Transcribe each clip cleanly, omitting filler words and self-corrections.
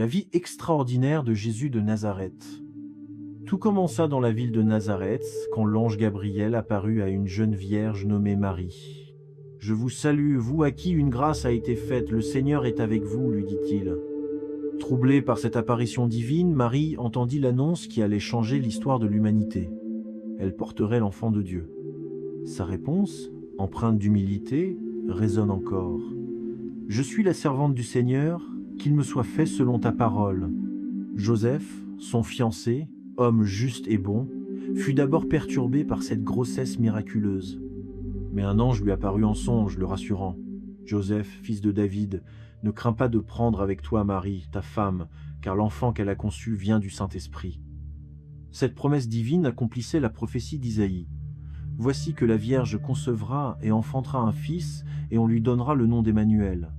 La vie extraordinaire de Jésus de Nazareth. Tout commença dans la ville de Nazareth, quand l'ange Gabriel apparut à une jeune vierge nommée Marie. « Je vous salue, vous à qui une grâce a été faite, le Seigneur est avec vous, lui dit-il. » Troublée par cette apparition divine, Marie entendit l'annonce qui allait changer l'histoire de l'humanité. Elle porterait l'enfant de Dieu. Sa réponse, empreinte d'humilité, résonne encore. « Je suis la servante du Seigneur, qu'il me soit fait selon ta parole. » Joseph, son fiancé, homme juste et bon, fut d'abord perturbé par cette grossesse miraculeuse. Mais un ange lui apparut en songe, le rassurant. « Joseph, fils de David, ne crains pas de prendre avec toi Marie, ta femme, car l'enfant qu'elle a conçu vient du Saint-Esprit. » Cette promesse divine accomplissait la prophétie d'Isaïe. « Voici que la Vierge concevra et enfantera un fils, et on lui donnera le nom d'Emmanuel. »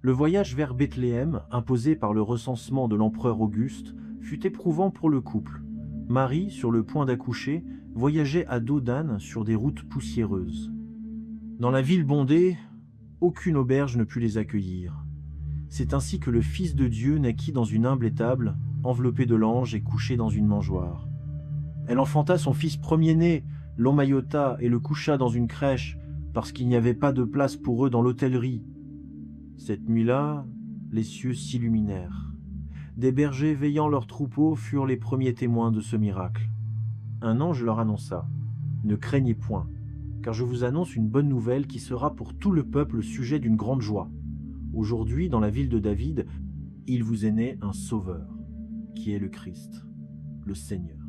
Le voyage vers Bethléem, imposé par le recensement de l'empereur Auguste, fut éprouvant pour le couple. Marie, sur le point d'accoucher, voyageait à dos d'âne sur des routes poussiéreuses. Dans la ville bondée, aucune auberge ne put les accueillir. C'est ainsi que le Fils de Dieu naquit dans une humble étable, enveloppé de l'ange et couché dans une mangeoire. Elle enfanta son fils premier-né, l'emmaillota et le coucha dans une crèche, parce qu'il n'y avait pas de place pour eux dans l'hôtellerie. Cette nuit-là, les cieux s'illuminèrent. Des bergers veillant leurs troupeaux furent les premiers témoins de ce miracle. Un ange leur annonça : « Ne craignez point, car je vous annonce une bonne nouvelle qui sera pour tout le peuple sujet d'une grande joie. Aujourd'hui, dans la ville de David, il vous est né un Sauveur, qui est le Christ, le Seigneur. »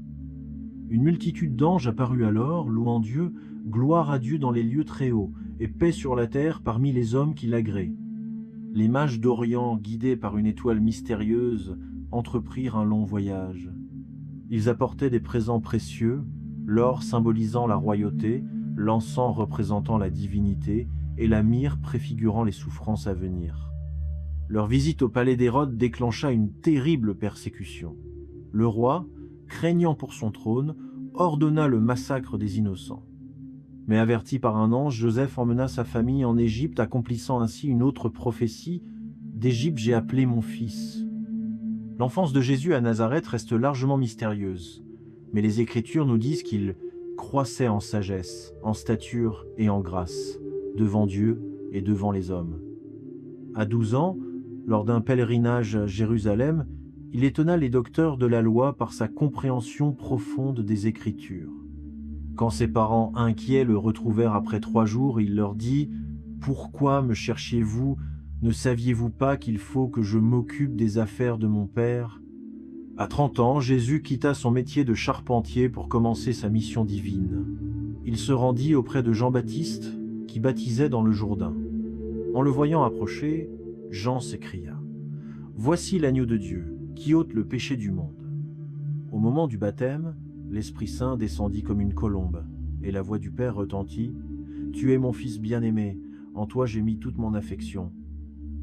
Une multitude d'anges apparut alors, louant Dieu, gloire à Dieu dans les lieux très hauts, et paix sur la terre parmi les hommes qui l'agréent. Les mages d'Orient, guidés par une étoile mystérieuse, entreprirent un long voyage. Ils apportaient des présents précieux, l'or symbolisant la royauté, l'encens représentant la divinité et la myrrhe préfigurant les souffrances à venir. Leur visite au palais d'Hérode déclencha une terrible persécution. Le roi, craignant pour son trône, ordonna le massacre des innocents. Mais averti par un ange, Joseph emmena sa famille en Égypte, accomplissant ainsi une autre prophétie : « D'Égypte j'ai appelé mon fils ». L'enfance de Jésus à Nazareth reste largement mystérieuse, mais les Écritures nous disent qu'il croissait en sagesse, en stature et en grâce, devant Dieu et devant les hommes. À 12 ans, lors d'un pèlerinage à Jérusalem, il étonna les docteurs de la loi par sa compréhension profonde des Écritures. Quand ses parents inquiets le retrouvèrent après 3 jours, il leur dit « Pourquoi me cherchiez-vous ? Ne saviez-vous pas qu'il faut que je m'occupe des affaires de mon Père ?» À 30 ans, Jésus quitta son métier de charpentier pour commencer sa mission divine. Il se rendit auprès de Jean-Baptiste, qui baptisait dans le Jourdain. En le voyant approcher, Jean s'écria « Voici l'agneau de Dieu, qui ôte le péché du monde. » Au moment du baptême, l'Esprit Saint descendit comme une colombe, et la voix du Père retentit : « Tu es mon Fils bien-aimé, en toi j'ai mis toute mon affection. »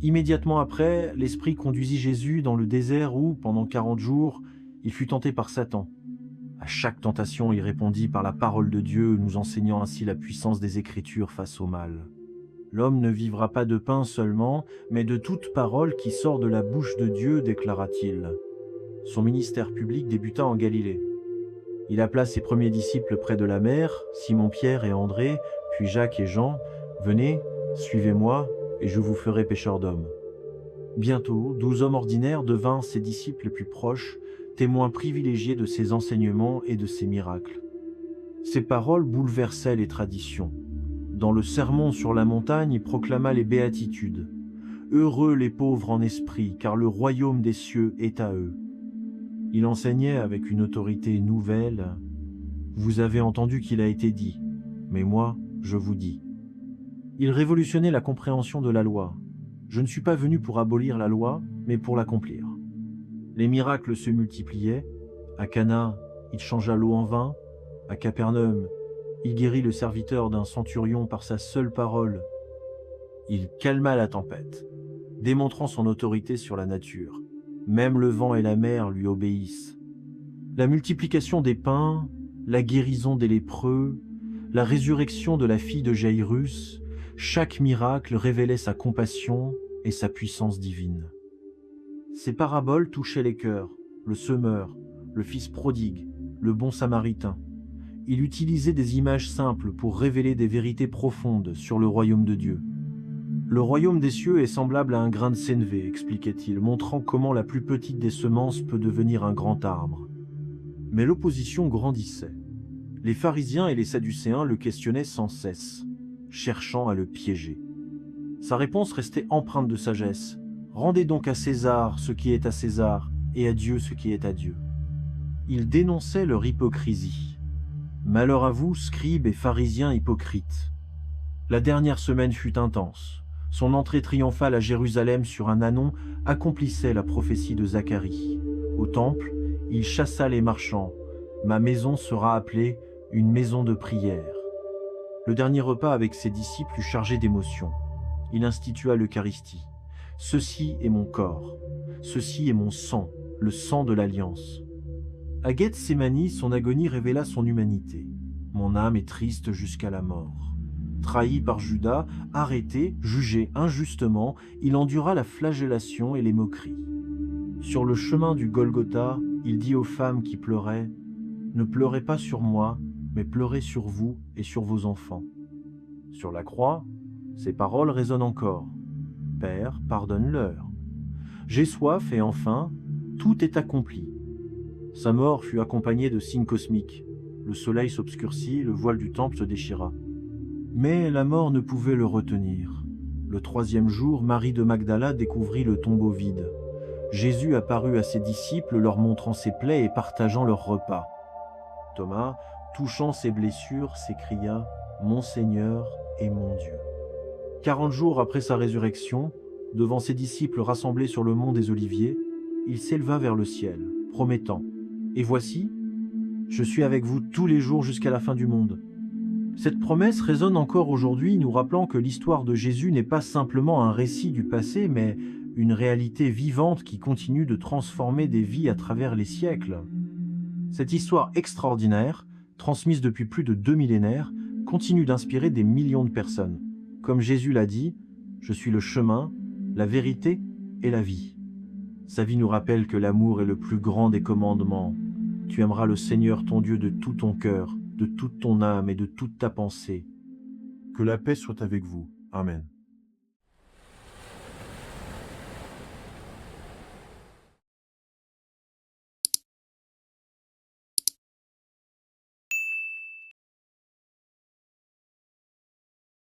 Immédiatement après, l'Esprit conduisit Jésus dans le désert où, pendant 40 jours, il fut tenté par Satan. À chaque tentation, il répondit par la parole de Dieu, nous enseignant ainsi la puissance des Écritures face au mal. « L'homme ne vivra pas de pain seulement, mais de toute parole qui sort de la bouche de Dieu, déclara-t-il. » Son ministère public débuta en Galilée. Il appela ses premiers disciples près de la mer, Simon-Pierre et André, puis Jacques et Jean. « Venez, suivez-moi, et je vous ferai pécheurs d'hommes. » Bientôt, 12 hommes ordinaires devinrent ses disciples les plus proches, témoins privilégiés de ses enseignements et de ses miracles. Ces paroles bouleversaient les traditions. Dans le Sermon sur la montagne, il proclama les béatitudes. « Heureux les pauvres en esprit, car le royaume des cieux est à eux. » Il enseignait avec une autorité nouvelle. « Vous avez entendu qu'il a été dit, mais moi, je vous dis. » Il révolutionnait la compréhension de la loi. « Je ne suis pas venu pour abolir la loi, mais pour l'accomplir. » Les miracles se multipliaient. À Cana, il changea l'eau en vin. À Capernaum, il guérit le serviteur d'un centurion par sa seule parole. Il calma la tempête, démontrant son autorité sur la nature. Même le vent et la mer lui obéissent. La multiplication des pains, la guérison des lépreux, la résurrection de la fille de Jaïrus, chaque miracle révélait sa compassion et sa puissance divine. Ces paraboles touchaient les cœurs, le semeur, le fils prodigue, le bon samaritain. Il utilisait des images simples pour révéler des vérités profondes sur le royaume de Dieu. Le royaume des cieux est semblable à un grain de sénévé, expliquait-il, montrant comment la plus petite des semences peut devenir un grand arbre. Mais l'opposition grandissait. Les pharisiens et les sadducéens le questionnaient sans cesse, cherchant à le piéger. Sa réponse restait empreinte de sagesse. « Rendez donc à César ce qui est à César, et à Dieu ce qui est à Dieu. » Il dénonçait leur hypocrisie. Malheur à vous, scribes et pharisiens hypocrites. La dernière semaine fut intense. Son entrée triomphale à Jérusalem sur un ânon accomplissait la prophétie de Zacharie. Au temple, il chassa les marchands. « Ma maison sera appelée une maison de prière. » Le dernier repas avec ses disciples fut chargé d'émotion. Il institua l'Eucharistie. « Ceci est mon corps. Ceci est mon sang, le sang de l'Alliance. » À Gethsémani, son agonie révéla son humanité. « Mon âme est triste jusqu'à la mort. » Trahi par Judas, arrêté, jugé injustement, il endura la flagellation et les moqueries. Sur le chemin du Golgotha, il dit aux femmes qui pleuraient « Ne pleurez pas sur moi, mais pleurez sur vous et sur vos enfants. » Sur la croix, ces paroles résonnent encore. « Père, pardonne-leur. J'ai soif et enfin, tout est accompli. » Sa mort fut accompagnée de signes cosmiques. Le soleil s'obscurcit, le voile du temple se déchira. Mais la mort ne pouvait le retenir. Le troisième jour, Marie de Magdala découvrit le tombeau vide. Jésus apparut à ses disciples, leur montrant ses plaies et partageant leur repas. Thomas, touchant ses blessures, s'écria « Mon Seigneur et mon Dieu ». 40 jours après sa résurrection, devant ses disciples rassemblés sur le mont des Oliviers, il s'éleva vers le ciel, promettant « Et voici, je suis avec vous tous les jours jusqu'à la fin du monde. » Cette promesse résonne encore aujourd'hui, nous rappelant que l'histoire de Jésus n'est pas simplement un récit du passé, mais une réalité vivante qui continue de transformer des vies à travers les siècles. Cette histoire extraordinaire, transmise depuis plus de 2 millénaires, continue d'inspirer des millions de personnes. Comme Jésus l'a dit, « Je suis le chemin, la vérité et la vie. » Sa vie nous rappelle que l'amour est le plus grand des commandements. Tu aimeras le Seigneur ton Dieu de tout ton cœur, de toute ton âme et de toute ta pensée. Que la paix soit avec vous. Amen.